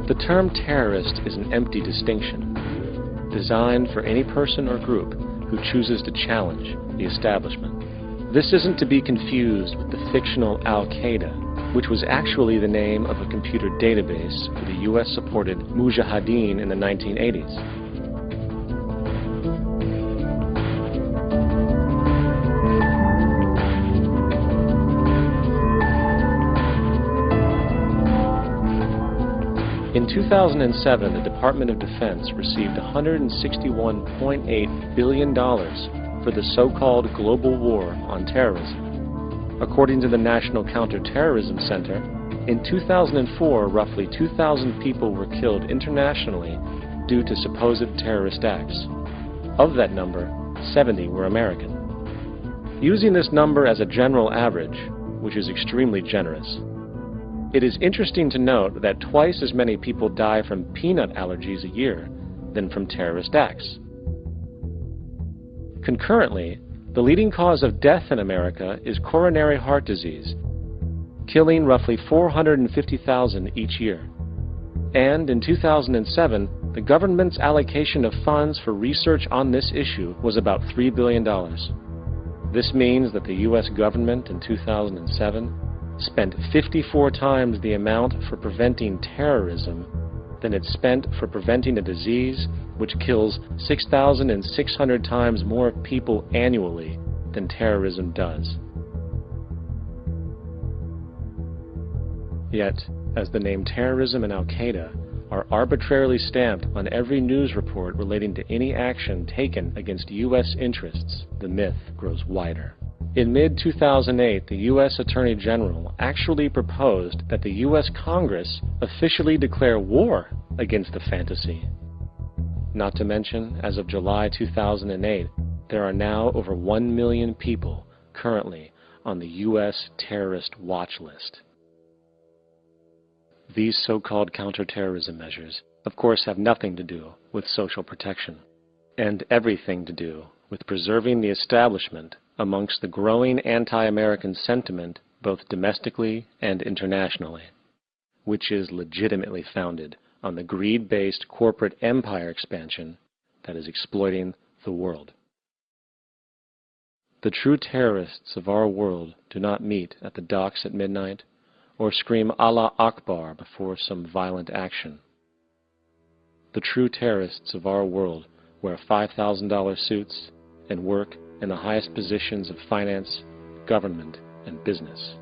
The term terrorist is an empty distinction, designed for any person or group who chooses to challenge the establishment. This isn't to be confused with the fictional Al-Qaeda, which was actually the name of a computer database for the US-supported Mujahideen in the 1980s. In 2007, the Department of Defense received $161.8 billion for the so-called global war on terrorism. According to the National Counterterrorism Center, in 2004, roughly 2,000 people were killed internationally due to supposed terrorist acts. Of that number, 70 were American. Using this number as a general average, which is extremely generous, it is interesting to note that twice as many people die from peanut allergies a year than from terrorist acts. Concurrently, the leading cause of death in America is coronary heart disease, killing roughly 450,000 each year. And in 2007, the government's allocation of funds for research on this issue was about $3 billion. This means that the U.S. government in 2007 spent 54 times the amount for preventing terrorism than it spent for preventing a disease which kills 6,600 times more people annually than terrorism does. Yet, as the name terrorism and Al-Qaeda are arbitrarily stamped on every news report relating to any action taken against U.S. interests, the myth grows wider. In mid-2008, the U.S. Attorney General actually proposed that the U.S. Congress officially declare war against the fantasy. Not to mention, as of July 2008, there are now over 1 million people currently on the U.S. terrorist watch list. These so-called counterterrorism measures, of course, have nothing to do with social protection, and everything to do with preserving the establishment amongst the growing anti-American sentiment both domestically and internationally, which is legitimately founded on the greed-based corporate empire expansion that is exploiting the world. The true terrorists of our world do not meet at the docks at midnight or scream Allah Akbar before some violent action. The true terrorists of our world wear $5,000 suits and work in the highest positions of finance, government, and business.